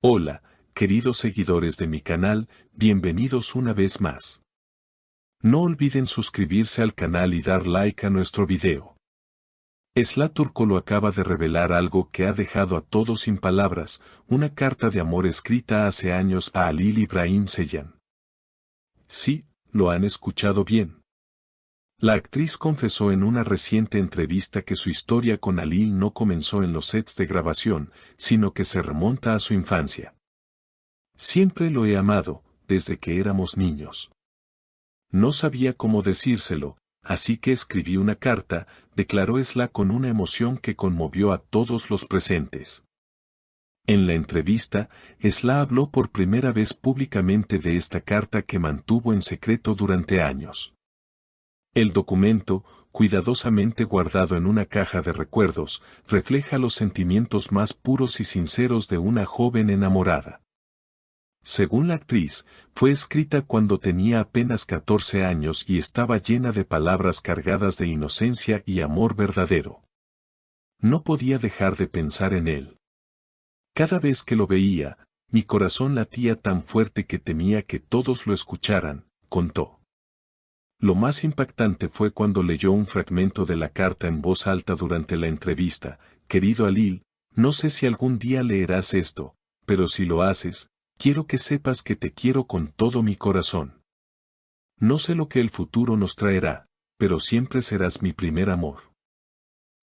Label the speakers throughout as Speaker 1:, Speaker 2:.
Speaker 1: Hola, queridos seguidores de mi canal, bienvenidos una vez más. No olviden suscribirse al canal y dar like a nuestro video. Esla Turkoglu acaba de revelar algo que ha dejado a todos sin palabras, una carta de amor escrita hace años a Halil İbrahim Ceylan. Sí, lo han escuchado bien. La actriz confesó en una reciente entrevista que su historia con Halil no comenzó en los sets de grabación, sino que se remonta a su infancia. Siempre lo he amado, desde que éramos niños. No sabía cómo decírselo, así que escribí una carta, declaró Esla con una emoción que conmovió a todos los presentes. En la entrevista, Esla habló por primera vez públicamente de esta carta que mantuvo en secreto durante años. El documento, cuidadosamente guardado en una caja de recuerdos, refleja los sentimientos más puros y sinceros de una joven enamorada. Según la actriz, fue escrita cuando tenía apenas 14 años y estaba llena de palabras cargadas de inocencia y amor verdadero. No podía dejar de pensar en él. Cada vez que lo veía, mi corazón latía tan fuerte que temía que todos lo escucharan, contó. Lo más impactante fue cuando leyó un fragmento de la carta en voz alta durante la entrevista. Querido Halil, no sé si algún día leerás esto, pero si lo haces, quiero que sepas que te quiero con todo mi corazón. No sé lo que el futuro nos traerá, pero siempre serás mi primer amor.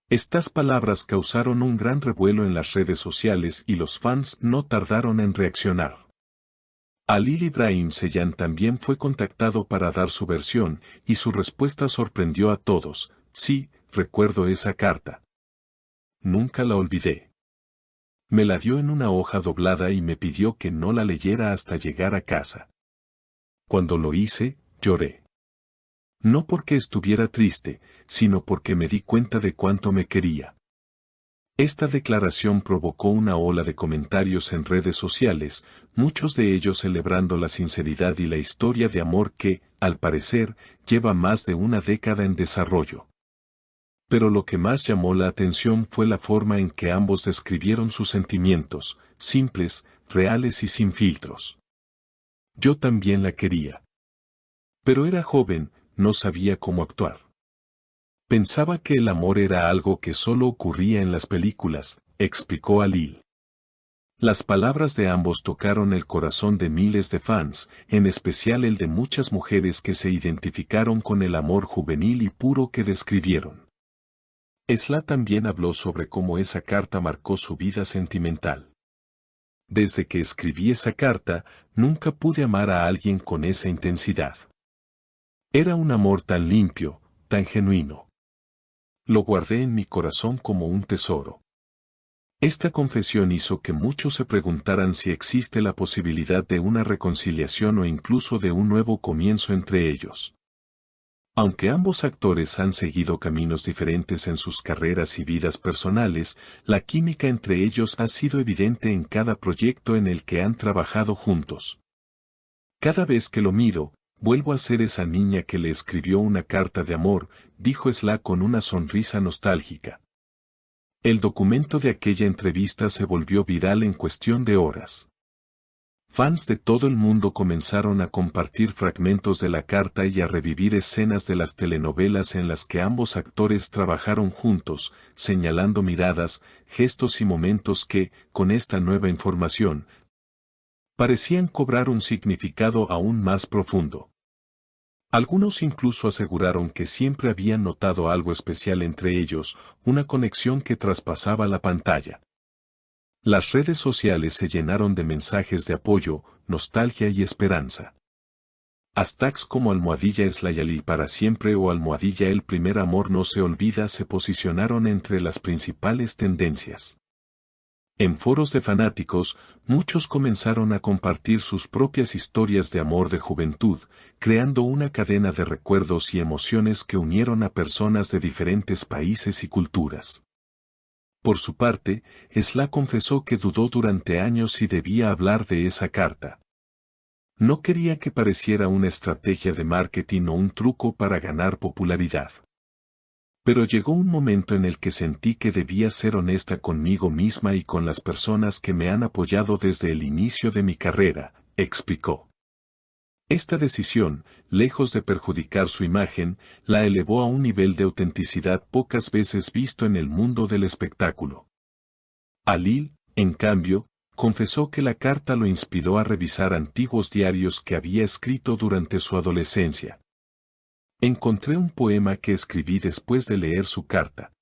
Speaker 1: Estas palabras causaron un gran revuelo en las redes sociales y los fans no tardaron en reaccionar. Halil İbrahim Ceylan también fue contactado para dar su versión, y su respuesta sorprendió a todos. Sí, recuerdo esa carta. Nunca la olvidé. Me la dio en una hoja doblada y me pidió que no la leyera hasta llegar a casa. Cuando lo hice, lloré. No porque estuviera triste, sino porque me di cuenta de cuánto me quería. Esta declaración provocó una ola de comentarios en redes sociales, muchos de ellos celebrando la sinceridad y la historia de amor que, al parecer, lleva más de una década en desarrollo. Pero lo que más llamó la atención fue la forma en que ambos describieron sus sentimientos, simples, reales y sin filtros. Yo también la quería. Pero era joven, no sabía cómo actuar. Pensaba que el amor era algo que solo ocurría en las películas, explicó Halil. Las palabras de ambos tocaron el corazón de miles de fans, en especial el de muchas mujeres que se identificaron con el amor juvenil y puro que describieron. Esla también habló sobre cómo esa carta marcó su vida sentimental. Desde que escribí esa carta, nunca pude amar a alguien con esa intensidad. Era un amor tan limpio, tan genuino. Lo guardé en mi corazón como un tesoro. Esta confesión hizo que muchos se preguntaran si existe la posibilidad de una reconciliación o incluso de un nuevo comienzo entre ellos. Aunque ambos actores han seguido caminos diferentes en sus carreras y vidas personales, la química entre ellos ha sido evidente en cada proyecto en el que han trabajado juntos. Cada vez que lo miro, vuelvo a ser esa niña que le escribió una carta de amor, dijo Esla con una sonrisa nostálgica. El documento de aquella entrevista se volvió viral en cuestión de horas. Fans de todo el mundo comenzaron a compartir fragmentos de la carta y a revivir escenas de las telenovelas en las que ambos actores trabajaron juntos, señalando miradas, gestos y momentos que, con esta nueva información, parecían cobrar un significado aún más profundo. Algunos incluso aseguraron que siempre habían notado algo especial entre ellos, una conexión que traspasaba la pantalla. Las redes sociales se llenaron de mensajes de apoyo, nostalgia y esperanza. Hashtags como #Esla y Halil para siempre o #El primer amor no se olvida se posicionaron entre las principales tendencias. En foros de fanáticos, muchos comenzaron a compartir sus propias historias de amor de juventud, creando una cadena de recuerdos y emociones que unieron a personas de diferentes países y culturas. Por su parte, Esla confesó que dudó durante años si debía hablar de esa carta. No quería que pareciera una estrategia de marketing o un truco para ganar popularidad. Pero llegó un momento en el que sentí que debía ser honesta conmigo misma y con las personas que me han apoyado desde el inicio de mi carrera, explicó. Esta decisión, lejos de perjudicar su imagen, la elevó a un nivel de autenticidad pocas veces visto en el mundo del espectáculo. Alil, en cambio, confesó que la carta lo inspiró a revisar antiguos diarios que había escrito durante su adolescencia. Encontré un poema que escribí después de leer su carta.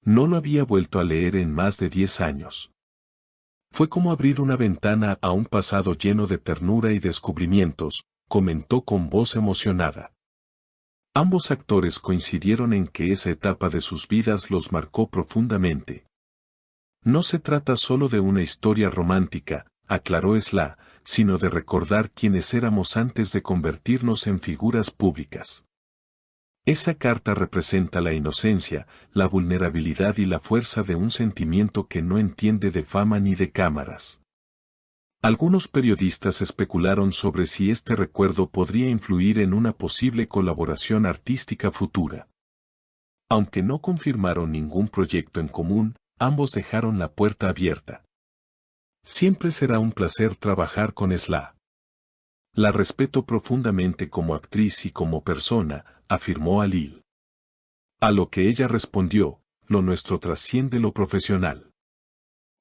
Speaker 1: No lo había vuelto a leer en más de 10 años. Fue como abrir una ventana a un pasado lleno de ternura y descubrimientos, comentó con voz emocionada. Ambos actores coincidieron en que esa etapa de sus vidas los marcó profundamente. No se trata solo de una historia romántica, aclaró Sla, sino de recordar quiénes éramos antes de convertirnos en figuras públicas. Esa carta representa la inocencia, la vulnerabilidad y la fuerza de un sentimiento que no entiende de fama ni de cámaras. Algunos periodistas especularon sobre si este recuerdo podría influir en una posible colaboración artística futura. Aunque no confirmaron ningún proyecto en común, ambos dejaron la puerta abierta. Siempre será un placer trabajar con Sla. La respeto profundamente como actriz y como persona, afirmó Alil. A lo que ella respondió, lo nuestro trasciende lo profesional.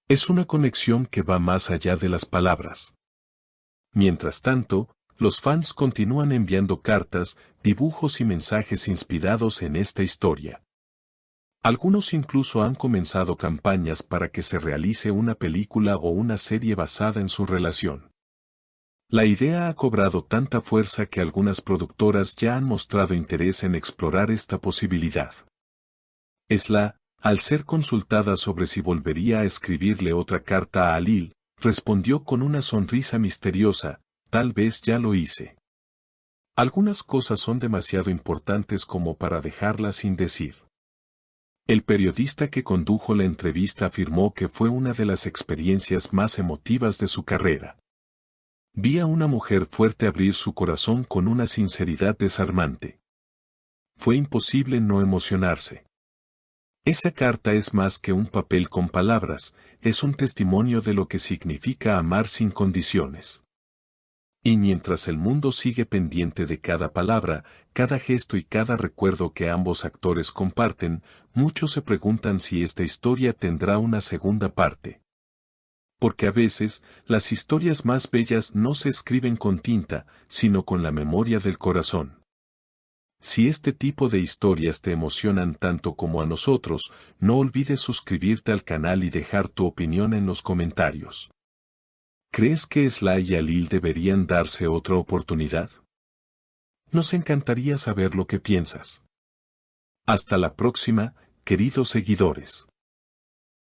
Speaker 1: Es una conexión que va más allá de las palabras. Mientras tanto, los fans continúan enviando cartas, dibujos y mensajes inspirados en esta historia. Algunos incluso han comenzado campañas para que se realice una película o una serie basada en su relación. La idea ha cobrado tanta fuerza que algunas productoras ya han mostrado interés en explorar esta posibilidad. Sla, al ser consultada sobre si volvería a escribirle otra carta a Alil, respondió con una sonrisa misteriosa, tal vez ya lo hice. Algunas cosas son demasiado importantes como para dejarlas sin decir. El periodista que condujo la entrevista afirmó que fue una de las experiencias más emotivas de su carrera. Vi a una mujer fuerte abrir su corazón con una sinceridad desarmante. Fue imposible no emocionarse. Esa carta es más que un papel con palabras, es un testimonio de lo que significa amar sin condiciones. Y mientras el mundo sigue pendiente de cada palabra, cada gesto y cada recuerdo que ambos actores comparten, muchos se preguntan si esta historia tendrá una segunda parte. Porque a veces, las historias más bellas no se escriben con tinta, sino con la memoria del corazón. Si este tipo de historias te emocionan tanto como a nosotros, no olvides suscribirte al canal y dejar tu opinión en los comentarios. ¿Crees que Sla y Alil deberían darse otra oportunidad? Nos encantaría saber lo que piensas. Hasta la próxima, queridos seguidores.